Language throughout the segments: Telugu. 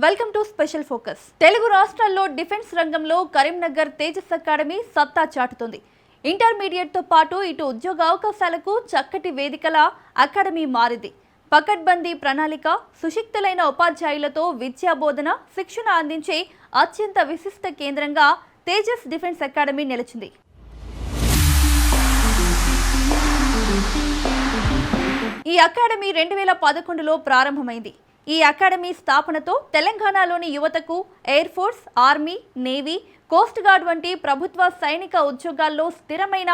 Welcome to special focus. Telugu రాష్ట్రాల్లో డిఫెన్స్ రంగంలో కరీంనగర్ తేజస్ అకాడమీ సత్తా చాటుతుంది. ఇంటర్మీడియట్ తో పాటు ఇటు ఉద్యోగ అవకాశాలకు చక్కటి వేదికలా అకాడమీ మారింది. పకడ్బందీ ప్రణాళిక, సుశిక్తులైన ఉపాధ్యాయులతో విద్యా బోధన, శిక్షణ అందించే అత్యంత విశిష్ట కేంద్రంగా తేజస్ డిఫెన్స్ అకాడమీ నిలిచింది. ఈ అకాడమీ 2011లో ప్రారంభమైంది. ఈ అకాడమీ స్థాపనతో తెలంగాణలోని యువతకు air force, army, navy, coast guard వంటి ప్రభుత్వ సైనిక ఉద్యోగాల్లో స్థిరమైన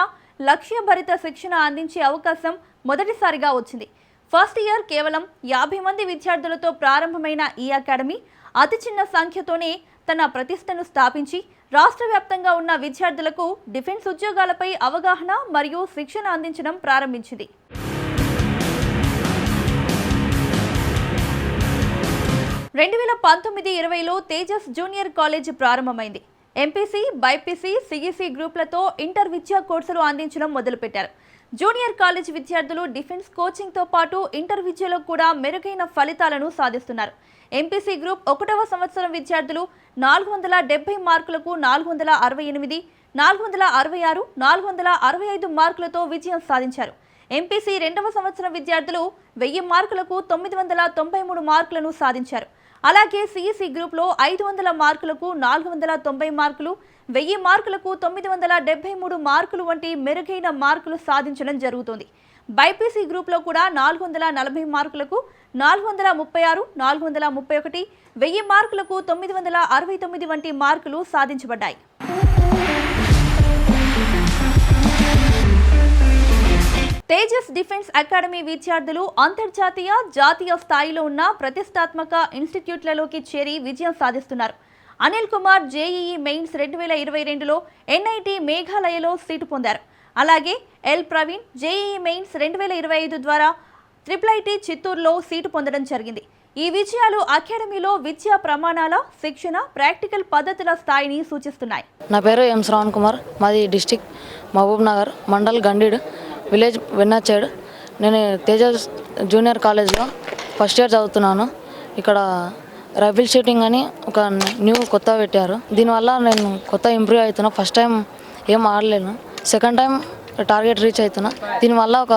లక్ష్యభరిత శిక్షణ అందించే అవకాశం మొదటిసారిగా వచ్చింది. ఫస్ట్ ఇయర్ కేవలం 50 మంది విద్యార్థులతో ప్రారంభమైన ఈ అకాడమీ అతి చిన్న సంఖ్యతోనే తన ప్రతిష్టను స్థాపించి రాష్ట్ర వ్యాప్తంగా ఉన్న విద్యార్థులకు డిఫెన్స్ ఉద్యోగాలపై అవగాహన మరియు శిక్షణ అందించడం ప్రారంభించింది. 2019-20లో తేజస్ జూనియర్ కాలేజ్ ప్రారంభమైంది. ఎంపీసీ, బైపీసీ, సిఈసీ గ్రూపులతో ఇంటర్ విద్యా కోర్సులు అందించడం మొదలుపెట్టారు. జూనియర్ కాలేజ్ విద్యార్థులు డిఫెన్స్ కోచింగ్తో పాటు ఇంటర్ విద్యలో కూడా మెరుగైన ఫలితాలను సాధిస్తున్నారు. ఎంపీసీ గ్రూప్ 1వ సంవత్సరం విద్యార్థులు 470 మార్కులకు 468, 466, 465 మార్కులతో విజయం సాధించారు. ఎంపీసీ 2వ సంవత్సరం విద్యార్థులు 1000 మార్కులకు 993 మార్కులను సాధించారు. అలాగే సిఈసీ గ్రూప్లో 500 మార్కులకు 490 మార్కులు, 1000 మార్కులకు 973 మార్కులు వంటి మెరుగైన మార్కులు సాధించడం జరుగుతోంది. బైపీసీ గ్రూప్లో కూడా 440 మార్కులకు 436, 431, 1000 మార్కులకు 969 వంటి మార్కులు సాధించబడ్డాయి. తేజస్ డిఫెన్స్ అకాడమీ విద్యార్థులు అంతర్జాతీయ, జాతీయ స్థాయిలో ఉన్న ప్రతిష్టాత్మక ఇన్స్టిట్యూట్లలోకి చేరి విజయం సాధిస్తున్నారు. అనిల్ కుమార్ జేఈఈ మెయిన్స్ 2022లో ఎన్ఐటి మేఘాలయలో సీటు పొందారు. అలాగే ఎల్ ప్రవీణ్ జేఈఈ మెయిన్స్ 2025 ద్వారా IIIT చిత్తూరులో సీటు పొందడం జరిగింది. ఈ విజయాలు అకాడమీలో విద్యా ప్రమాణాల, శిక్షణ, ప్రాక్టికల్ పద్ధతుల స్థాయిని సూచిస్తున్నాయి. నా పేరు ఎం శ్రవణ్ కుమార్, మాది డిస్టిక్ మహబూబ్ నగర్, మండల్ గండీడ్, విలేజ్ వెన్నాచేడ్. నేను తేజస్ జూనియర్ కాలేజ్లో ఫస్ట్ ఇయర్ చదువుతున్నాను. ఇక్కడ రైఫిల్ షూటింగ్ అని ఒక కొత్త పెట్టారు. దీనివల్ల నేను కొత్త ఇంప్రూవ్ అవుతున్నా. ఫస్ట్ టైం ఏం ఆడలేను, సెకండ్ టైం టార్గెట్ రీచ్ అవుతున్నా. దీనివల్ల ఒక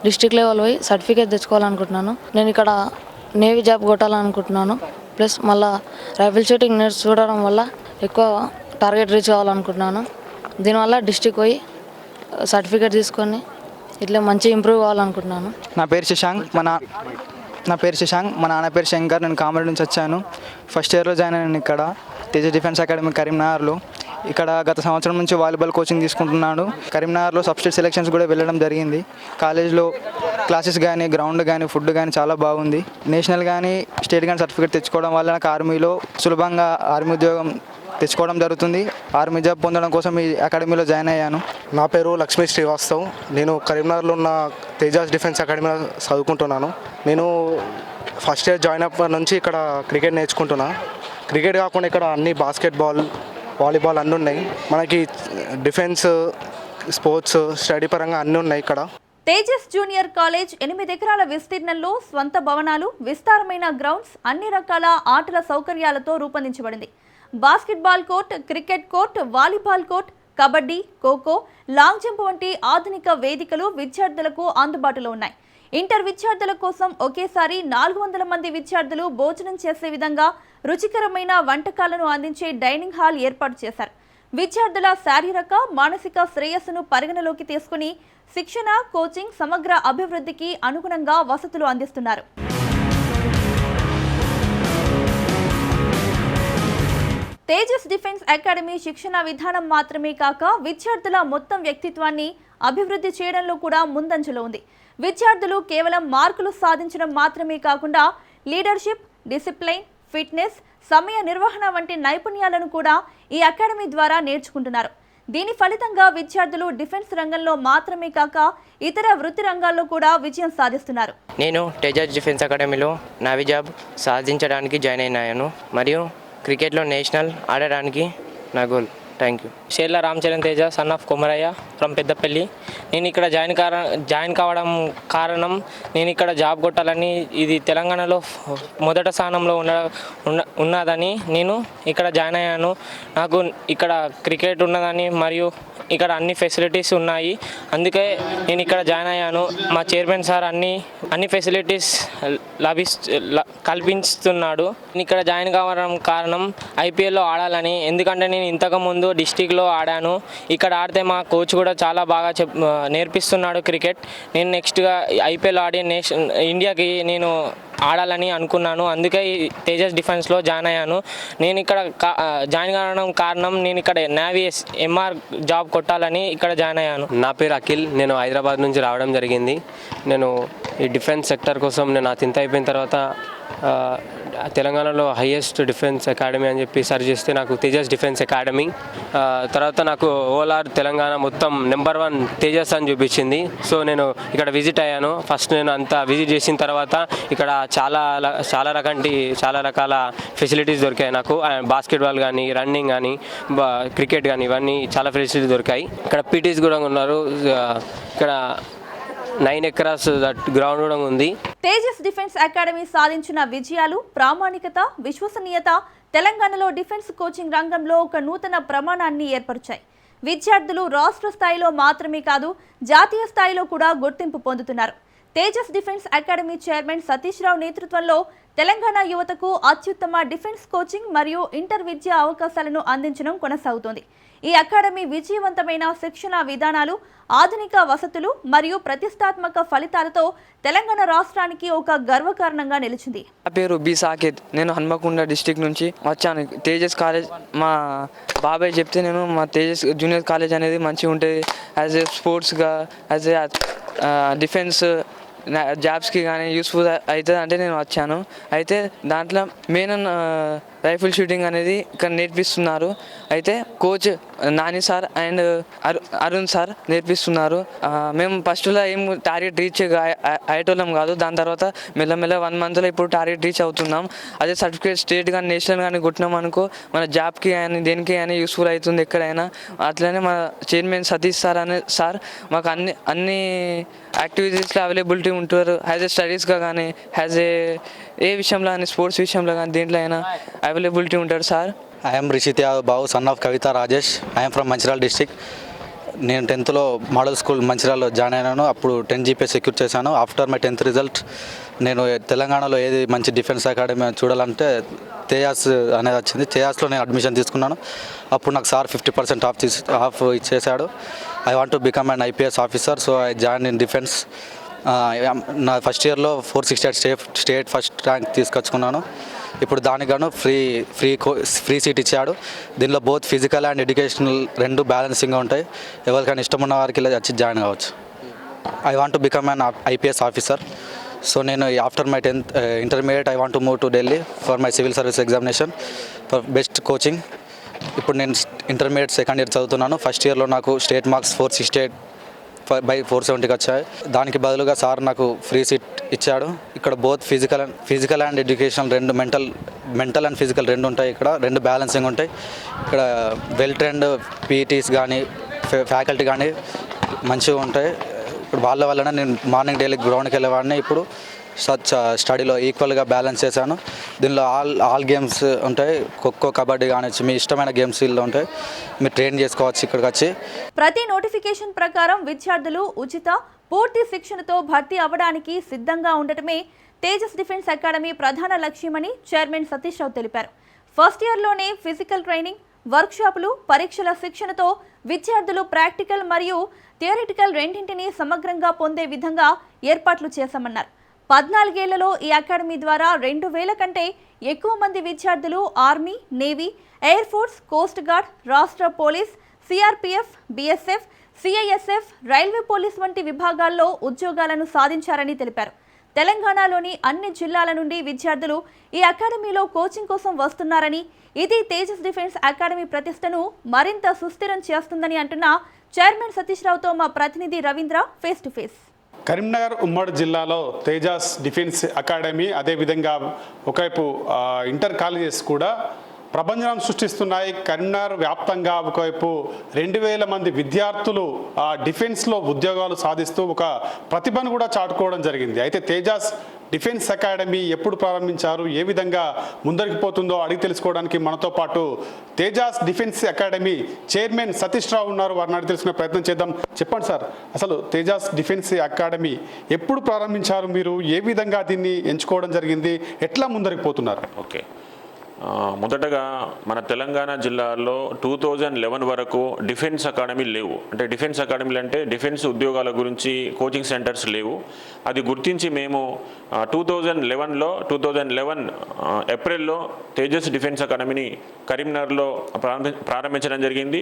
డిస్ట్రిక్ట్ లెవెల్ పోయి సర్టిఫికేట్ తెచ్చుకోవాలనుకుంటున్నాను. నేను ఇక్కడ నేవీ జాబ్ కొట్టాలనుకుంటున్నాను. ప్లస్ మళ్ళీ రైఫిల్ షూటింగ్ చూడడం వల్ల ఎక్కువ టార్గెట్ రీచ్ కావాలనుకుంటున్నాను. దీనివల్ల డిస్ట్రిక్ట్ పోయి సర్టిఫికేట్ తీసుకొని ఇట్లా మంచి ఇంప్రూవ్ అవ్వాలనుకుంటున్నాను. నా పేరు శశాంక్, మా నాన్న పేరు శంకర్. నేను కామెడీ నుంచి వచ్చాను. ఫస్ట్ ఇయర్లో జాయిన్ అయ్యాను ఇక్కడ తేజస్ డిఫెన్స్ అకాడమీ కరీంనగర్లో. ఇక్కడ గత సంవత్సరం నుంచి వాలీబాల్ కోచింగ్ తీసుకుంటున్నాను. కరీంనగర్లో సబ్స్టేట్ సెలెక్షన్స్ కూడా వెళ్ళడం జరిగింది. కాలేజ్లో క్లాసెస్ కానీ, గ్రౌండ్ కానీ, ఫుడ్ కానీ చాలా బాగుంది. నేషనల్ కానీ, స్టేట్ కానీ సర్టిఫికేట్ తెచ్చుకోవడం వల్ల నాకు ఆర్మీలో సులభంగా ఆర్మీ ఉద్యోగం తెచ్చుకోవడం జరుగుతుంది. ఆర్మీ జాబ్ పొందడం కోసం ఈ అకాడమీలో జాయిన్ అయ్యాను. నా పేరు లక్ష్మీ శ్రీవాస్తవ్. నేను కరీంనగర్లో ఉన్న తేజస్ డిఫెన్స్ అకాడమీలో చదువుకుంటున్నాను. నేను ఫస్ట్ ఇయర్ జాయిన్ అప్పటి నుంచి ఇక్కడ క్రికెట్ నేర్చుకుంటున్నా. క్రికెట్ కాకుండా ఇక్కడ అన్ని బాస్కెట్బాల్, వాలీబాల్ అన్నీ ఉన్నాయి. మనకి డిఫెన్స్, స్పోర్ట్స్, స్టడీ పరంగా అన్నీ ఉన్నాయి ఇక్కడ. తేజస్ జూనియర్ కాలేజ్ 8 ఎకరాల విస్తీర్ణంలో స్వంత భవనాలు, విస్తారమైన గ్రౌండ్స్, అన్ని రకాల ఆటల సౌకర్యాలతో రూపొందించబడింది. Basketball court, cricket court, volleyball court, kabaddi, kho kho, long jump వంటి ఆధునిక వేదికలు విద్యార్థులకు అందుబాటులో ఉన్నాయి. ఇంటర్ విద్యార్థుల కోసం ఒకేసారి 400 మంది విద్యార్థులు భోజనం చేసే విధంగా రుచికరమైన వంటకాలను అందించే డైనింగ్ హాల్ ఏర్పాటు చేశారు. విద్యార్థుల శారీరక, మానసిక శ్రేయస్సును పరిగణలోకి తీసుకుని శిక్షణ, కోచింగ్, సమగ్ర అభివృద్ధికి అనుగుణంగా వసతులు అందిస్తున్నారు. తేజస్ డిఫెన్స్ అకాడమీ శిక్షణ విధానం మాత్రమే కాక విద్యార్థుల మొత్తం వ్యక్తిత్వాన్ని అభివృద్ధి చేయడంలో కూడా ముందంజలో ఉంది. విద్యార్థులు కేవలం మార్కులు సాధించడం మాత్రమే కాకుండా లీడర్షిప్, డిసిప్లైన్, ఫిట్నెస్, సమయ నిర్వహణ వంటి నైపుణ్యాలను కూడా ఈ అకాడమీ ద్వారా నేర్చుకుంటున్నారు. దీని ఫలితంగా విద్యార్థులు డిఫెన్స్ రంగంలో మాత్రమే కాక ఇతర వృత్తి రంగాల్లో కూడా విజయం సాధిస్తున్నారు. నేను తేజస్ డిఫెన్స్ అకాడమీలో నావీ జాబ్ సాధించడానికి జాయిన్ అయినాను మరియు క్రికెట్లో నేషనల్ ఆడడానికి నా goal. Thank you. Sherla Ramcharan Teja, son of Komaraiah from Peddapalli. నేను ఇక్కడ జాయిన్ కావడం కారణం నేను ఇక్కడ జాబ్ కొట్టాలని, ఇది తెలంగాణలో మొదటి స్థానంలో ఉన్నదని నేను ఇక్కడ జాయిన్ అయ్యాను. నాకు ఇక్కడ క్రికెట్ ఉన్నదని మరియు ఇక్కడ అన్ని ఫెసిలిటీస్ ఉన్నాయి, అందుకే నేను ఇక్కడ జాయిన్ అయ్యాను. మా చైర్మన్ సార్ అన్ని ఫెసిలిటీస్ కల్పిస్తున్నాడు. నేను ఇక్కడ జాయిన్ కావడం కారణం ఐపీఎల్లో ఆడాలని, ఎందుకంటే నేను ఇంతకుముందు డిస్టిక్లో ఆడాను. ఇక్కడ ఆడితే మా కోచ్ కూడా చాలా బాగా నేర్పిస్తున్నాడు క్రికెట్. నేను నెక్స్ట్గా ఐపీఎల్ ఆడి ఇండియాకి నేను ఆడాలని అనుకున్నాను, అందుకే ఈ తేజస్ డిఫెన్స్లో జాయిన్ అయ్యాను. నేను ఇక్కడ జాయిన్ కావడం కారణం నేను ఇక్కడ నేవీ ఎంఆర్ జాబ్ కొట్టాలని ఇక్కడ జాయిన్ అయ్యాను. నా పేరు అఖిల్. నేను హైదరాబాద్ నుంచి రావడం జరిగింది. నేను ఈ డిఫెన్స్ సెక్టర్ కోసం నేను నా 10th అయిపోయిన తర్వాత తెలంగాణలో హైయెస్ట్ డిఫెన్స్ అకాడమీ అని చెప్పి సర్చ్ చేస్తే నాకు తేజస్ డిఫెన్స్ అకాడమీ, తర్వాత నాకు ఓఆర్ తెలంగాణ మొత్తం నెంబర్ 1 తేజస్ అని చూపించింది. సో నేను ఇక్కడ విజిట్ అయ్యాను. ఫస్ట్ నేను అంతా విజిట్ చేసిన తర్వాత ఇక్కడ చాలా రకాల ఫెసిలిటీస్ దొరికాయి నాకు. బాస్కెట్బాల్ కానీ, రన్నింగ్ కానీ, క్రికెట్ కానీ, ఇవన్నీ చాలా ఫెసిలిటీస్ దొరికాయి. ఇక్కడ పీటీస్ కూడా ఉన్నారు. ఇక్కడ 9 ఎకరాస్ గ్రౌండ్ కూడా ఉంది. తేజస్ డిఫెన్స్ అకాడమీ సాధించిన విజయాలు, ప్రామాణికత, విశ్వసనీయత తెలంగాణలో డిఫెన్స్ కోచింగ్ రంగంలో ఒక నూతన ప్రమాణాన్ని ఏర్పరిచాయి. విద్యార్థులు రాష్ట్ర స్థాయిలో మాత్రమే కాదు, జాతీయ స్థాయిలో కూడా గుర్తింపు పొందుతున్నారు. Tejas defence academy chairman Satish Rao నేతృత్వంలో తెలంగాణ యువతకు అత్యుత్తమ డిఫెన్స్ కోచింగ్ మరియు ఇంటర్ విద్యా అవకాశాలను అందించడం కొనసాగుతోంది. ఈ అకాడమీ విజయవంతమైన శిక్షణ విధానాలు, ఆధునిక వసతులు మరియు ప్రతిష్టాత్మక ఫలితాలతో తెలంగాణ రాష్ట్రానికి ఒక గర్వకారణంగా నిలిచింది. నా పేరు బి సాకేత్. నేను హన్మకొండ డిస్టిక్ నుంచి వచ్చాను. తేజస్ కాలేజ్ మా బాబాయ్ చెప్తే నేను మా తేజస్ జూనియర్ కాలేజ్ అనేది మంచిగా ఉంటుంది. యాజ్ ఏ స్పోర్ట్స్గా, యాజ్ ఏ డిఫెన్స్ జాబ్స్కి కానీ యూస్ఫుల్ అవుతుంది అంటే నేను వచ్చాను. అయితే దాంట్లో మెయిన్ రైఫిల్ షూటింగ్ అనేది ఇక్కడ నేర్పిస్తున్నారు. అయితే coach Nani sir and Arun sir నేర్పిస్తున్నారు. మేము ఫస్ట్లో ఏం టార్గెట్ రీచ్ అయ్యేటోళ్ళం కాదు. దాని తర్వాత మెల్లమెల్ల 1 monthలో ఇప్పుడు టార్గెట్ రీచ్ అవుతున్నాం. అదే సర్టిఫికేట్ స్టేట్ కానీ నేషనల్ కానీ కొట్టినాం అనుకో మన జాబ్కి కానీ దేనికి కానీ యూస్ఫుల్ అవుతుంది ఎక్కడైనా. అట్లనే మన చైర్మన్ సతీష్ సార్ అనే సార్ మాకు అన్ని యాక్టివిటీస్లో అవైలబిలిటీ ఉంటారు. యాజ్ ఏ స్టడీస్గా కానీ, యాజ్ ఏ విషయంలో కానీ, స్పోర్ట్స్ విషయంలో కానీ, దేంట్లో అయినా అవైలబిలిటీ ఉంటారు sir. I am Rishit Yadav Babu, son of Kavita Rajesh. I am from Manchiral district. నేను 10thలో మోడల్ స్కూల్ మంచిర్యాలలో జాయిన్ అయినాను. అప్పుడు 10 GPA సెక్యూర్ చేశాను. ఆఫ్టర్ మై 10th రిజల్ట్ నేను తెలంగాణలో ఏది మంచి డిఫెన్స్ అకాడమీ చూడాలంటే తేజాస్ అనేది వచ్చింది. తేజాస్లో నేను అడ్మిషన్ తీసుకున్నాను. అప్పుడు నాకు సార్ 50% ఆఫ్ ఇచ్చేసాడు. I want to become an IPS officer. So I join in defence. నా ఫస్ట్ ఇయర్లో 468 స్టేట్ ఫస్ట్ ర్యాంక్ తీసుకొచ్చుకున్నాను. ఇప్పుడు దానికి గాను ఫ్రీ సీట్ ఇచ్చాడు. దీనిలో బోత్ ఫిజికల్ అండ్ ఎడ్యుకేషనల్ రెండు బ్యాలెన్సింగ్గా ఉంటాయి. ఎవరికైనా ఇష్టం ఉన్న వారికి ఇలా వచ్చి జాయిన్ కావచ్చు. I want to become an IPS officer. So నేను after my 10th intermediate I want to move to Delhi for my civil service examination for best coaching. ఇప్పుడు నేను ఇంటర్మీడియట్ 2nd ఇయర్ చదువుతున్నాను. ఫస్ట్ ఇయర్లో నాకు స్టేట్ మార్క్స్ 468/470కి వచ్చాయి. దానికి బదులుగా సార్ నాకు ఫ్రీ సీట్ ఇచ్చాడు. ఇక్కడ బోత్ ఫిజికల్ అండ్ ఎడ్యుకేషనల్ రెండు మెంటల్ అండ్ ఫిజికల్ రెండు ఉంటాయి. ఇక్కడ రెండు బ్యాలెన్సింగ్ ఉంటాయి. ఇక్కడ వెల్ ట్రైన్డ్ పీటీస్ కానీ ఫ్యాకల్టీ కానీ మంచిగా ఉంటాయి. ఇప్పుడు వాళ్ళ వల్లనే నేను మార్నింగ్ డైలీ గ్రౌండ్కి వెళ్ళేవాడిని. ఇప్పుడు స్టడీలో ఈక్వల్గా బ్యాలెన్స్ చేశాను. దీనిలో ఆల్ గేమ్స్ ఉంటాయి. ఖోఖో, కబడ్డీ కానివచ్చు, మీ ఇష్టమైన గేమ్స్ వీళ్ళు ఉంటాయి. మీరు ట్రైన్ చేసుకోవచ్చు ఇక్కడికి వచ్చి. ప్రతి నోటిఫికేషన్ ప్రకారం విద్యార్థులు ఉచిత పూర్తి శిక్షణతో భర్తీ అవ్వడానికి సిద్ధంగా ఉండటమే తేజస్ డిఫెన్స్ అకాడమీ ప్రధాన లక్ష్యమని చైర్మన్ సతీష్ రావు తెలిపారు. ఫస్ట్ ఇయర్లోనే ఫిజికల్ ట్రైనింగ్, వర్క్షాపులు, పరీక్షల శిక్షణతో విద్యార్థులు ప్రాక్టికల్ మరియు థియరిటికల్ రెండింటినీ సమగ్రంగా పొందే విధంగా ఏర్పాట్లు చేశామన్నారు. 14 ఏళ్లలో ఈ అకాడమీ ద్వారా 2000 కంటే ఎక్కువ మంది విద్యార్థులు army, navy, air force, coast guard, రాష్ట్ర police, CRPF, BSF, CISF, railway police వంటి విభాగాల్లో ఉద్యోగాలను సాధించారని తెలిపారు. తెలంగాణలోని అన్ని జిల్లాల నుండి విద్యార్థులు ఈ అకాడమీలో కోచింగ్ కోసం వస్తున్నారని, ఇది తేజస్ డిఫెన్స్ అకాడమీ ప్రతిష్టను మరింత సుస్థిరం చేస్తుందని అంటున్న చైర్మన్ సతీష్ రావుతో మా ప్రతినిధి Ravindra face to face. Karimnagar ఉమ్మడి జిల్లాలో తేజాస్ డిఫెన్స్ అకాడమీ, అదేవిధంగా ఒకవైపు ఇంటర్ కాలేజెస్ కూడా ప్రభంజనం సృష్టిస్తున్నాయి. కరీంనగర్ వ్యాప్తంగా ఒకవైపు 2000 మంది విద్యార్థులు డిఫెన్స్లో ఉద్యోగాలు సాధిస్తూ ఒక ప్రతిభను కూడా చాటుకోవడం జరిగింది. అయితే తేజాస్ డిఫెన్స్ అకాడమీ ఎప్పుడు ప్రారంభించారు, ఏ విధంగా ముందరికి పోతుందో అడిగి తెలుసుకోవడానికి మనతో పాటు Tejas defence academy chairman Satish Rao ఉన్నారు. వారిని అడిగి తెలుసుకునే ప్రయత్నం చేద్దాం. చెప్పండి సార్, అసలు తేజాస్ డిఫెన్స్ అకాడమీ ఎప్పుడు ప్రారంభించారు, మీరు ఏ విధంగా దీన్ని ఎంచుకోవడం జరిగింది, ఎట్లా ముందరికి పోతున్నారు? ఓకే, మొదటగా మన తెలంగాణ జిల్లాలో 2011 వరకు డిఫెన్స్ అకాడమీ లేవు. అంటే డిఫెన్స్ అకాడమీలు అంటే డిఫెన్స్ ఉద్యోగాల గురించి కోచింగ్ సెంటర్స్ లేవు. అది గుర్తించి మేము 2011 ఏప్రిల్లో తేజస్ డిఫెన్స్ అకాడమీని కరీంనగర్లో ప్రారంభించడం జరిగింది.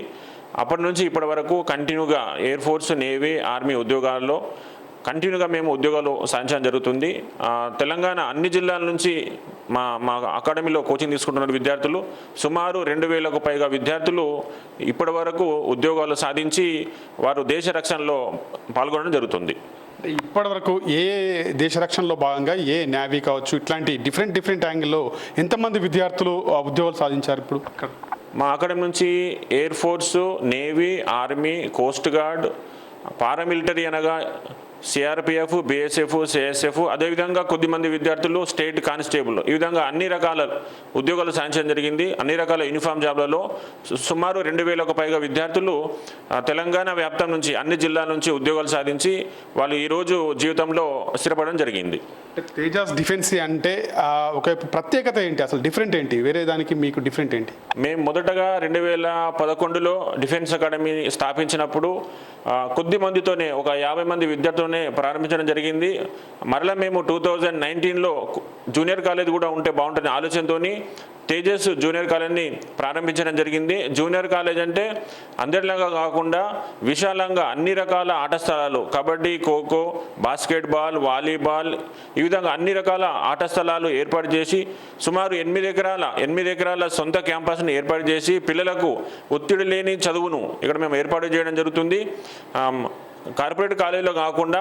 అప్పటి నుంచి ఇప్పటి వరకు కంటిన్యూగా ఎయిర్ ఫోర్స్, నేవీ, ఆర్మీ ఉద్యోగాల్లో కంటిన్యూగా మేము ఉద్యోగాలు సాధించడం జరుగుతుంది. తెలంగాణ అన్ని జిల్లాల నుంచి మా అకాడమీలో కోచింగ్ తీసుకుంటున్న విద్యార్థులు సుమారు 2000కు పైగా విద్యార్థులు ఇప్పటి వరకు ఉద్యోగాలు సాధించి వారు దేశ రక్షణలో పాల్గొనడం జరుగుతుంది. ఇప్పటి వరకు ఏ దేశ రక్షణలో భాగంగా ఏ నేవీ కావచ్చు, ఇట్లాంటి డిఫరెంట్ యాంగిల్లో ఎంతమంది విద్యార్థులు ఉద్యోగాలు సాధించారు? ఇప్పుడు మా అకాడమీ నుంచి air force, navy, army, coast guard, paramilitary అనగా సిఆర్పిఎఫ్, బిఎస్ఎఫ్, సిఎస్ఎఫ్, అదేవిధంగా కొద్దిమంది విద్యార్థులు స్టేట్ కానిస్టేబుల్, ఈ విధంగా అన్ని రకాల ఉద్యోగాలు సాధించడం జరిగింది. అన్ని రకాల యూనిఫామ్ జాబ్లలో సుమారు 2000కు పైగా విద్యార్థులు తెలంగాణ వ్యాప్తం నుంచి అన్ని జిల్లాల నుంచి ఉద్యోగాలు సాధించి వాళ్ళు ఈరోజు జీవితంలో స్థిరపడడం జరిగింది. తేజాస్ డిఫెన్స్ అంటే ఒక ప్రత్యేకత ఏంటి, అసలు డిఫరెంట్ ఏంటి, వేరే దానికి మీకు డిఫరెంట్ ఏంటి? మేము మొదటగా 2011లో డిఫెన్స్ అకాడమీ స్థాపించినప్పుడు కొద్ది మందితోనే, ఒక 50 మంది విద్యార్థులనే ప్రారంభించడం జరిగింది. మరలా మేము 2019లో జూనియర్ కాలేజ్ కూడా ఉంటే బాగుంటుంది ఆలోచనతో తేజస్ జూనియర్ కాలేజ్ని ప్రారంభించడం జరిగింది. జూనియర్ కాలేజ్ అంటే అందరిలాగా కాకుండా విశాలంగా అన్ని రకాల ఆట స్థలాలు, కబడ్డీ, ఖోఖో, బాస్కెట్బాల్, వాలీబాల్, ఈ విధంగా అన్ని రకాల ఆట స్థలాలు ఏర్పాటు చేసి సుమారు 8 ఎకరాల సొంత క్యాంపస్ని ఏర్పాటు చేసి పిల్లలకు ఒత్తిడి లేని చదువును ఇక్కడ మేము ఏర్పాటు చేయడం జరుగుతుంది. కార్పొరేట్ కాలేజీలో కాకుండా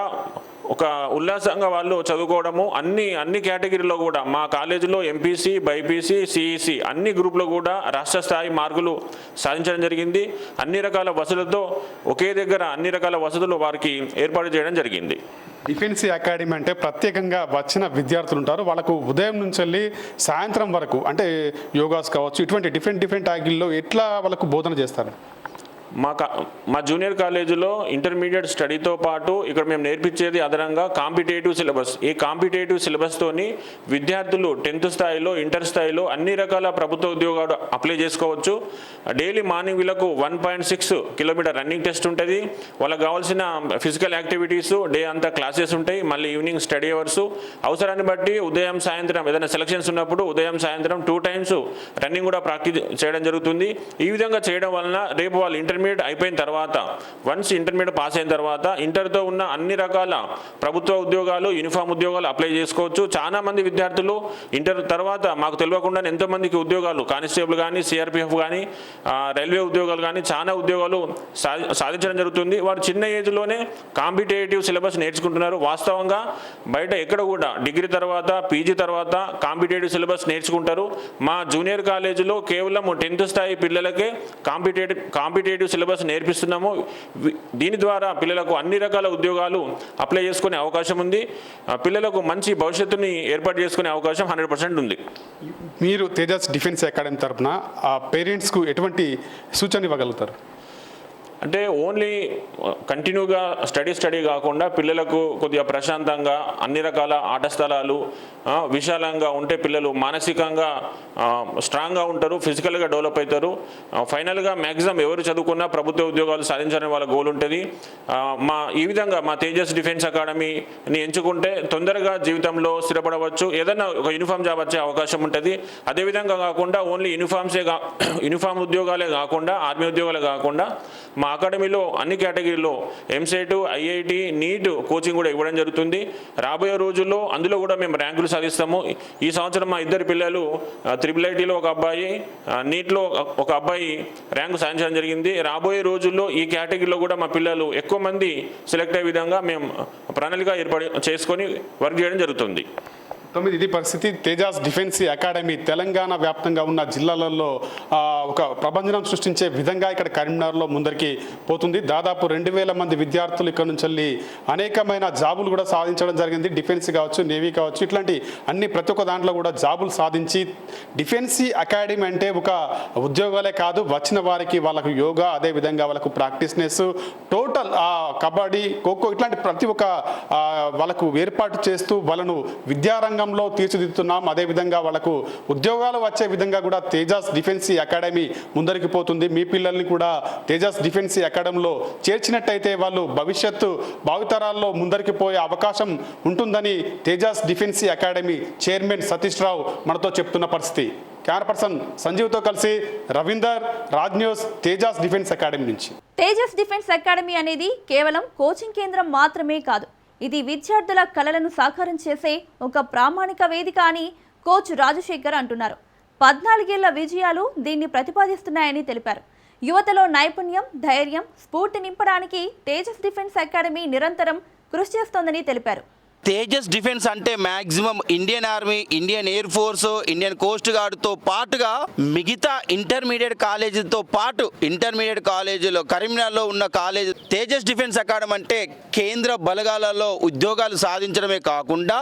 ఒక ఉల్లాసంగా వాళ్ళు చదువుకోవడము, అన్ని కేటగిరీలో కూడా మా కాలేజీలో ఎంపీసీ, బైపీసీ, సిఈసి అన్ని గ్రూప్లో కూడా రాష్ట్ర స్థాయి మార్కులు సాధించడం జరిగింది. అన్ని రకాల వసతులతో ఒకే దగ్గర అన్ని రకాల వసతులు వారికి ఏర్పాటు చేయడం జరిగింది. డిఫెన్స్ అకాడమీ అంటే ప్రత్యేకంగా వచ్చిన విద్యార్థులు ఉంటారు, వాళ్ళకు ఉదయం నుంచి వెళ్ళి సాయంత్రం వరకు అంటే యోగాస్ కావచ్చు, ఇటువంటి డిఫరెంట్ యాంగిల్లో ఎట్లా వాళ్ళకు బోధన చేస్తారు? మా జూనియర్ కాలేజీలో ఇంటర్మీడియట్ స్టడీతో పాటు ఇక్కడ మేము నేర్పించేది అదనంగా కాంపిటేటివ్ సిలబస్. ఈ కాంపిటేటివ్ సిలబస్తోని విద్యార్థులు 10th స్థాయిలో, ఇంటర్ స్థాయిలో అన్ని రకాల ప్రభుత్వ ఉద్యోగాలు అప్లై చేసుకోవచ్చు. డైలీ మార్నింగ్ వీళ్ళకు 1.6 కిలోమీటర్ రన్నింగ్ టెస్ట్ ఉంటుంది. వాళ్ళకి కావాల్సిన ఫిజికల్ యాక్టివిటీస్ డే అంతా క్లాసెస్ ఉంటాయి. మళ్ళీ ఈవినింగ్ స్టడీ అవర్స్. అవసరాన్ని బట్టి ఉదయం సాయంత్రం ఏదైనా సెలక్షన్స్ ఉన్నప్పుడు ఉదయం సాయంత్రం 2 times రన్నింగ్ కూడా ప్రాక్టీస్ చేయడం జరుగుతుంది. ఈ విధంగా చేయడం వలన రేపు వాళ్ళు ఇంటర్మీడియట్ అయిపోయిన తర్వాత, వన్స్ ఇంటర్మీడియట్ పాస్ అయిన తర్వాత ఇంటర్తో ఉన్న అన్ని రకాల ప్రభుత్వ ఉద్యోగాలు, యూనిఫామ్ ఉద్యోగాలు అప్లై చేసుకోవచ్చు. చాలా మంది విద్యార్థులు ఇంటర్ తర్వాత మాకు తెలియకుండా ఎంతోమందికి ఉద్యోగాలు, కానిస్టేబుల్ కానీ, సిఆర్పిఎఫ్ కానీ, రైల్వే ఉద్యోగాలు కానీ చాలా ఉద్యోగాలు సాధించడం జరుగుతుంది. వారు చిన్న ఏజ్లోనే కాంపిటేటివ్ సిలబస్ నేర్చుకుంటున్నారు. వాస్తవంగా బయట ఎక్కడ కూడా డిగ్రీ తర్వాత, పీజీ తర్వాత కాంపిటేటివ్ సిలబస్ నేర్చుకుంటారు. మా జూనియర్ కాలేజీలో కేవలం 10th స్థాయి పిల్లలకే కాంపిటేటివ్ సిలబస్ నేర్పిస్తున్నాము. దీని ద్వారా పిల్లలకు అన్ని రకాల ఉద్యోగాలు అప్లై చేసుకునే అవకాశం ఉంది. పిల్లలకు మంచి భవిష్యత్తుని ఏర్పాటు చేసుకునే అవకాశం 100% ఉంది. మీరు తేజస్ డిఫెన్స్ అకాడమీ తరఫున పేరెంట్స్కు ఎటువంటి సూచన ఇవ్వగలుగుతారు? అంటే ఓన్లీ కంటిన్యూగా స్టడీ కాకుండా పిల్లలకు కొద్దిగా ప్రశాంతంగా అన్ని రకాల ఆట స్థలాలు విశాలంగా ఉంటే పిల్లలు మానసికంగా స్ట్రాంగ్గా ఉంటారు, ఫిజికల్గా డెవలప్ అవుతారు. ఫైనల్గా మ్యాక్సిమం ఎవరు చదువుకున్నా ప్రభుత్వ ఉద్యోగాలు సాధించాలని వాళ్ళ గోల్ ఉంటుంది. ఈ విధంగా మా తేజస్ డిఫెన్స్ అకాడమీని ఎంచుకుంటే తొందరగా జీవితంలో స్థిరపడవచ్చు. ఏదైనా ఒక యూనిఫామ్ జాబ్ వచ్చే అవకాశం ఉంటుంది. అదేవిధంగా కాకుండా ఓన్లీ యూనిఫామ్ ఉద్యోగాలే కాకుండా, ఆర్మీ ఉద్యోగాలే కాకుండా మా అకాడమీలో అన్ని కేటగిరీలో ఎంసెట్, ఐఐటి, నీట్ కోచింగ్ కూడా ఇవ్వడం జరుగుతుంది. రాబోయే రోజుల్లో అందులో కూడా మేము ర్యాంకులు సాధిస్తాము. ఈ సంవత్సరం మా ఇద్దరు పిల్లలు IIITలో ఒక అబ్బాయి, నీట్లో ఒక అబ్బాయి ర్యాంకు సాధించడం జరిగింది. రాబోయే రోజుల్లో ఈ కేటగిరీలో కూడా మా పిల్లలు ఎక్కువ మంది సెలెక్ట్ అయ్యే విధంగా మేము ప్రణాళిక ఏర్పాటు చేసుకొని వర్క్ చేయడం జరుగుతుంది. ఇది పరిస్థితి. తేజాస్ డిఫెన్స్ అకాడమీ తెలంగాణ వ్యాప్తంగా ఉన్న జిల్లాలలో ఒక ప్రభంజనం సృష్టించే విధంగా ఇక్కడ కరీంనగర్లో ముందరికి పోతుంది. దాదాపు 2000 మంది విద్యార్థులు ఇక్కడ నుంచి వెళ్ళి అనేకమైన జాబులు కూడా సాధించడం జరిగింది. డిఫెన్స్ కావచ్చు, నేవీ కావచ్చు, ఇట్లాంటి ప్రతి ఒక్క దాంట్లో కూడా జాబులు సాధించి డిఫెన్స్ అకాడమీ అంటే ఒక ఉద్యోగాలే కాదు, వచ్చిన వారికి వాళ్ళకు యోగా, అదేవిధంగా వాళ్ళకు ప్రాక్టీస్నెస్, టోటల్ కబడ్డీ, ఖోఖో ఇట్లాంటి ప్రతి ఒక్క వాళ్ళకు ఏర్పాటు చేస్తూ వాళ్ళను విద్యారంగంలో తీర్చిదిద్దుతున్నాం. అదేవిధంగా వాళ్ళకు ఉద్యోగాలు వచ్చే విధంగా కూడా తేజాస్ డిఫెన్స్ అకాడమీ ముందరికి పోతుంది. మీ పిల్లల్ని కూడా తేజాస్ డిఫెన్స్ అకాడమీలో చేర్చినట్టయితే వాళ్ళు భవిష్యత్తు భావితరాల్లో ముందరికి పోయే అవకాశం ఉంటుందని Tejas defence academy chairman Satish Rao మనతో చెప్తున్న పరిస్థితి. కెమెరా పర్సన్ సంజీవ్తో కలిసి Ravinder, Raj news, Tejas defence academy నుంచి. తేజస్ డిఫెన్స్ అకాడమీ అనేది కేవలం కోచింగ్ కేంద్రం మాత్రమే కాదు, ఇది విద్యార్థుల కలలను సాకారం చేసే ఒక ప్రామాణిక వేదిక అని కోచ్ రాజశేఖర్ అంటున్నారు. 14 ఏళ్ల విజయాలు దీన్ని ప్రతిపాదిస్తున్నాయని తెలిపారు. యువతలో నైపుణ్యం, ధైర్యం, స్ఫూర్తి నింపడానికి తేజస్ డిఫెన్స్ అకాడమీ నిరంతరం కృషి చేస్తోందని తెలిపారు. తేజస్ డిఫెన్స్ అంటే maximum Indian army, Indian air force, Indian coast గార్డ్తో పాటుగా మిగతా ఇంటర్మీడియట్ కాలేజీతో పాటు ఇంటర్మీడియట్ కాలేజీలో కరీంనగర్లో ఉన్న కాలేజ్ తేజస్ డిఫెన్స్ అకాడమీ అంటే కేంద్ర బలగాలలో ఉద్యోగాలు సాధించడమే కాకుండా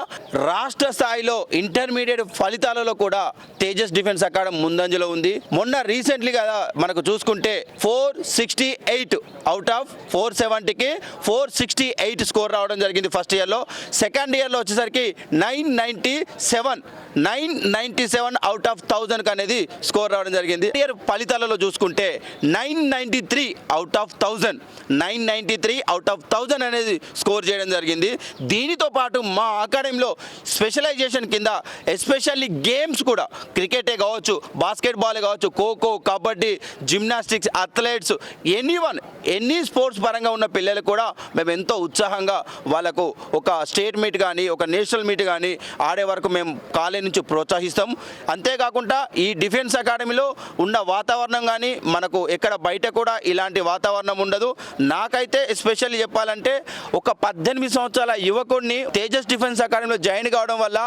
రాష్ట్ర స్థాయిలో ఇంటర్మీడియట్ ఫలితాలలో కూడా తేజస్ డిఫెన్స్ అకాడమీ ముందంజలో ఉంది. మొన్న రీసెంట్లీగా మనకు చూసుకుంటే 468 అవుట్ ఆఫ్ 470కి 468 స్కోర్ రావడం జరిగింది ఫస్ట్ ఇయర్లో. సెకండ్ ఇయర్లో వచ్చేసరికి 997 అవుట్ ఆఫ్ 1000 అనేది స్కోర్ రావడం జరిగింది. ఇయర్ ఫలితాలలో చూసుకుంటే 993 అవుట్ ఆఫ్ 1000 అనేది స్కోర్ చేయడం జరిగింది. దీనితో పాటు మా అకాడమీలో స్పెషలైజేషన్ కింద ఎస్పెషల్లీ గేమ్స్ కూడా క్రికెటే కావచ్చు, బాస్కెట్బాల్ కావచ్చు, kho kho, kabaddi, gymnastics, athletes, any sports పరంగా ఉన్న పిల్లలు కూడా మేము ఎంతో ఉత్సాహంగా వాళ్ళకు ఒక స్టేట్ మీట్ కానీ ఒక నేషనల్ మీట్ కానీ ఆడే వరకు మేము కాలేజ్ నుంచి ప్రోత్సహిస్తాం. అంతేకాకుండా ఈ డిఫెన్స్ అకాడమీలో ఉన్న వాతావరణం కానీ మనకు ఎక్కడ బయట కూడా ఇలాంటి వాతావరణం ఉండదు. నాకైతే ఎస్పెషల్లీ చెప్పాలంటే ఒక 18 సంవత్సరాల యువకుడిని తేజస్ డిఫెన్స్ అకాడమీలో జాయిన్ కావడం వల్ల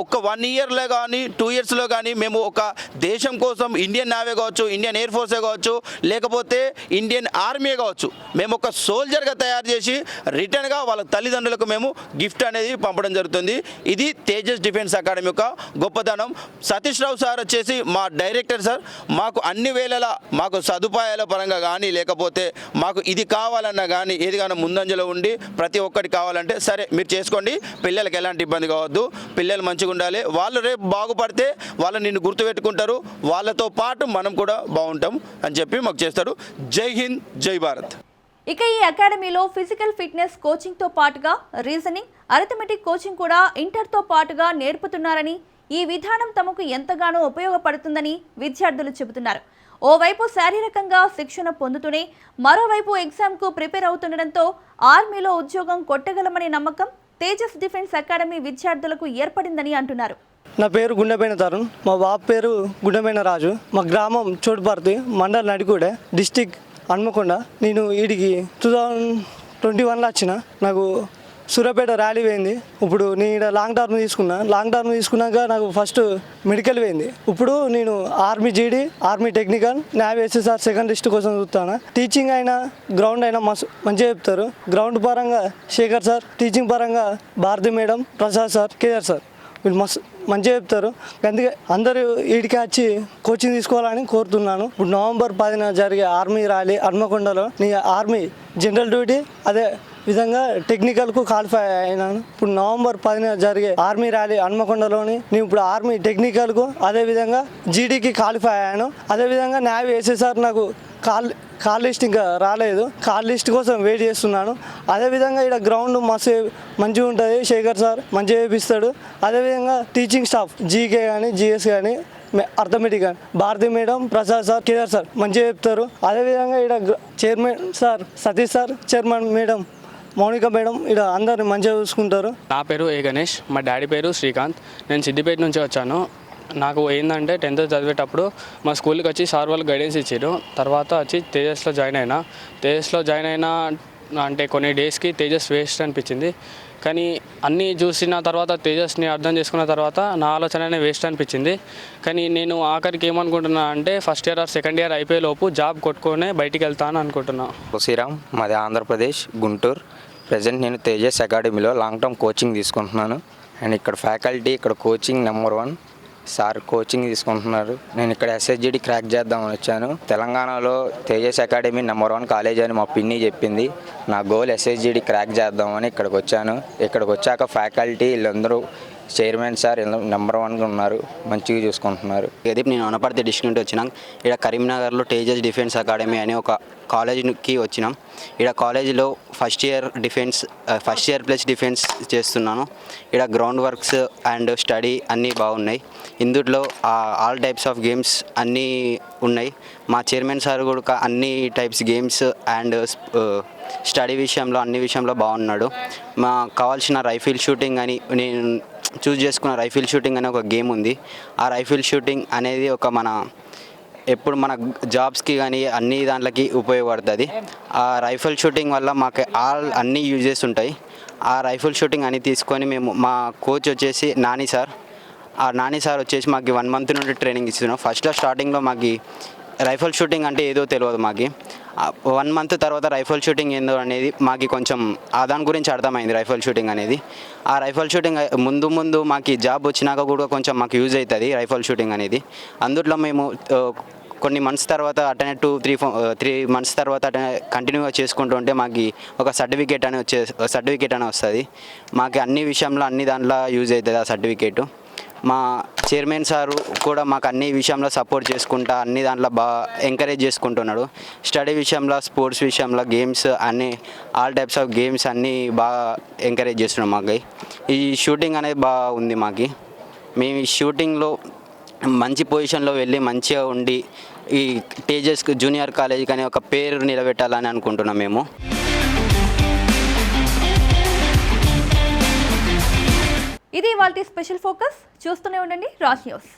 ఒక 1 ఇయర్లో కానీ 2 ఇయర్స్లో కానీ మేము ఒక దేశం కోసం ఇండియన్ నేవీ కావచ్చు, ఇండియన్ ఎయిర్ ఫోర్సే కావచ్చు, లేకపోతే ఇండియన్ ఆర్మీ కావచ్చు, మేము ఒక సోల్జర్గా తయారు చేసి రిటర్న్గా వాళ్ళ తల్లిదండ్రులకు మేము గిఫ్ట్ అనేది పంపడం జరుగుతుంది. ఇది తేజస్ డిఫెన్స్ అకాడమీ యొక్క గొప్పతనం. సతీష్ రావు సార్ వచ్చేసి మా డైరెక్టర్ సార్. మాకు అన్ని వేళలా మాకు సదుపాయాల పరంగా కానీ లేకపోతే మాకు ఇది కావాలన్నా కానీ ఏది కానీ ముందంజలో ఉండి ప్రతి ఒక్కటి కావాలంటే సరే మీరు చేసుకోండి, పిల్లలకి ఎలాంటి ఇబ్బంది కావద్దు, పిల్లలు మంచిగా ఉండాలి, వాళ్ళు రేపు బాగుపడితే వాళ్ళు నిన్ను గుర్తుపెట్టుకుంటారు, వాళ్ళతో పాటు మనం కూడా బాగుంటాం అని చెప్పి మాకు చేస్తారు. జై హింద్, జై భారత్. ఇక ఈ అకాడమీలో ఫిజికల్ ఫిట్నెస్ కోచింగ్తో పాటుగా రీజనింగ్, అరిథమెటిక్ కోచింగ్ కూడా ఇంటర్తో పాటుగా నేర్పుతున్నారని, ఈ విధానం తమకు ఎంతగానో ఉపయోగపడుతుందని విద్యార్థులు చెబుతున్నారు. ఓవైపు శారీరకంగా శిక్షణ పొందుతూనే మరోవైపు ఎగ్జామ్కు ప్రిపేర్ అవుతుండడంతో ఆర్మీలో ఉద్యోగం కొట్టగలమనే నమ్మకం తేజస్ డిఫెన్స్ అకాడమీ విద్యార్థులకు ఏర్పడిందని అంటున్నారు. నా పేరు గుండెపైన తరుణ్, మా బాబు పేరు గుండెపైన రాజు, మా గ్రామం చోటుపర్తి, మండల్ నడికూడే, డిస్టిక్ హన్మకొండ. నేను వీడికి 2021లో వచ్చిన. నాకు సూర్యాపేట ర్యాలీ పోయింది. ఇప్పుడు నేను లాంగ్ టర్మ్ తీసుకున్నాక నాకు ఫస్ట్ మెడికల్ పోయింది. ఇప్పుడు నేను ఆర్మీ జీడీ, army technical, navy SSR second list కోసం చూస్తాను. టీచింగ్ అయినా గ్రౌండ్ అయినా మంచిగా చెప్తారు. గ్రౌండ్ పరంగా శేఖర్ సార్, టీచింగ్ పరంగా Bharati madam, Prasad sir, KR sir వీళ్ళు మంచిగా చెప్తారు. అందుకే అందరూ వీడికి వచ్చి కోచింగ్ తీసుకోవాలని కోరుతున్నాను. ఇప్పుడు నవంబర్ 10న జరిగే ఆర్మీ ర్యాలీ హన్మకొండలో నీ ఆర్మీ జనరల్ డ్యూటీ అదే విధంగా టెక్నికల్కు క్వాలిఫై అయినాను. ఇప్పుడు నవంబర్ 10న జరిగే ఆర్మీ ర్యాలీ హన్మకొండలోని నేను ఇప్పుడు ఆర్మీ టెక్నికల్కు అదేవిధంగా జీడీకి క్వాలిఫై అయ్యాను. అదేవిధంగా నేవీ SSR నాకు కాల్ లిస్ట్ ఇంకా రాలేదు, కాల్ లిస్ట్ కోసం వెయిట్ చేస్తున్నాను. అదేవిధంగా ఇక్కడ గ్రౌండ్ మంచిగా ఉంటుంది, శేఖర్ సార్ మంచిగా వేపిస్తాడు. అదేవిధంగా టీచింగ్ స్టాఫ్ జీకే కానీ GS కానీ అర్థమెటిక్ కానీ Bharati madam, Prasad sir, KR sir మంచిగా చెప్తారు. అదేవిధంగా ఇక్కడ chairman sir Satish sir, chairman madam Mounika madam ఇక్కడ అందరిని మంచిగా చూసుకుంటారు. నా పేరు ఏ గణేష్, మా డాడీ పేరు శ్రీకాంత్. నేను సిద్దిపేట నుంచి వచ్చాను. నాకు ఏంటంటే 10th చదివేటప్పుడు మా స్కూల్కి వచ్చి సార్ వాళ్ళు గైడెన్స్ ఇచ్చారు. తర్వాత వచ్చి తేజస్లో జాయిన్ అయినా అంటే కొన్ని డేస్కి తేజస్ వేస్ట్ అనిపించింది. కానీ అన్నీ చూసిన తర్వాత తేజస్ని అర్థం చేసుకున్న తర్వాత నా ఆలోచననే వేస్ట్ అనిపించింది. కానీ నేను ఆఖరికి ఏమనుకుంటున్నా అంటే first year or second year అయిపోయేలోపు జాబ్ కొట్టుకొని బయటికి వెళ్తాను అనుకుంటున్నా. శ్రీరామ్, మాది ఆంధ్రప్రదేశ్, గుంటూరు. ప్రజెంట్ నేను తేజస్ అకాడమీలో లాంగ్ టర్మ్ కోచింగ్ తీసుకుంటున్నాను. అండ్ ఇక్కడ ఫ్యాకల్టీ, ఇక్కడ కోచింగ్ నెంబర్ 1 సార్ కోచింగ్ తీసుకుంటున్నారు. నేను ఇక్కడ SSGD క్రాక్ చేద్దామని వచ్చాను. తెలంగాణలో తేజస్ అకాడమీ నెంబర్ 1 కాలేజ్ అని మా పిన్ని చెప్పింది. నా గోల్ SSGD క్రాక్ చేద్దామని ఇక్కడికి వచ్చాను. ఇక్కడికి వచ్చాక ఫ్యాకల్టీ వీళ్ళందరూ, చైర్మన్ సార్ నెంబర్ 1గా ఉన్నారు, మంచిగా చూసుకుంటున్నారు. ప్రదీప్, నేను వనపర్తి డిస్ట్రిక్ట్ నుండి వచ్చినాం. ఇక్కడ కరీంనగర్లో తేజస్ డిఫెన్స్ అకాడమీ అనే ఒక కాలేజీకి వచ్చినాం. ఇక్కడ కాలేజీలో ఫస్ట్ ఇయర్ ప్లస్ డిఫెన్స్ చేస్తున్నాను. ఇక్కడ గ్రౌండ్ వర్క్స్ అండ్ స్టడీ అన్నీ బాగున్నాయి. ఇందులో ఆల్ టైప్స్ ఆఫ్ గేమ్స్ అన్నీ ఉన్నాయి. మా చైర్మన్ సార్ కూడా అన్ని టైప్స్ గేమ్స్ అండ్ స్టడీ విషయంలో అన్ని విషయంలో బాగున్నాడు. మాకు కావాల్సిన రైఫిల్ షూటింగ్ అని నేను చూస్ చేసుకున్న రైఫిల్ షూటింగ్ అనే ఒక గేమ్ ఉంది. ఆ రైఫిల్ షూటింగ్ అనేది ఎప్పుడు మన జాబ్స్కి కానీ అన్ని దాంట్లోకి ఉపయోగపడుతుంది. ఆ రైఫిల్ షూటింగ్ వల్ల మాకు అన్ని యూజెస్ ఉంటాయి. ఆ రైఫిల్ షూటింగ్ అని తీసుకొని మేము, మా కోచ్ వచ్చేసి నాని సార్, ఆ నాని సార్ వచ్చేసి మాకు 1 month నుండి ట్రైనింగ్ ఇస్తున్నాం. ఫస్ట్లో స్టార్టింగ్లో మాకు రైఫిల్ షూటింగ్ అంటే ఏదో తెలియదు. మాకు 1 month తర్వాత రైఫిల్ షూటింగ్ ఏందో అనేది మాకు కొంచెం దాని గురించి అర్థమైంది. రైఫిల్ షూటింగ్ అనేది, ఆ రైఫిల్ షూటింగ్ ముందు మాకు జాబ్ వచ్చినాక కూడా కొంచెం మాకు యూజ్ అవుతుంది రైఫిల్ షూటింగ్ అనేది. అందులో మేము కొన్ని మంత్స్ తర్వాత అటనే 2-3 months తర్వాత కంటిన్యూగా చేసుకుంటూ ఉంటే మాకు ఒక సర్టిఫికేట్ అని వస్తుంది. మాకు అన్ని విషయంలో అన్ని దాంట్లో యూజ్ అవుతుంది ఆ సర్టిఫికేటు. మా చైర్మన్ సారు కూడా మాకు అన్ని విషయంలో సపోర్ట్ చేసుకుంటా అన్ని దాంట్లో బాగా ఎంకరేజ్ చేసుకుంటున్నాడు. స్టడీ విషయంలో, స్పోర్ట్స్ విషయంలో, గేమ్స్ అన్నీ ఆల్ టైప్స్ ఆఫ్ గేమ్స్ అన్నీ బాగా ఎంకరేజ్ చేస్తున్నాం. మాకు ఈ షూటింగ్ అనేది బాగా ఉంది. మాకు మేము ఈ షూటింగ్లో మంచి పొజిషన్లో వెళ్ళి మంచిగా ఉండి ఈ తేజస్ జూనియర్ కాలేజ్ కానీ ఒక పేరు నిలబెట్టాలని అనుకుంటున్నాం మేము. ఇది ఇవాల్టి స్పెషల్ ఫోకస్. చూస్తూనే ఉండండి రాజ్ న్యూస్.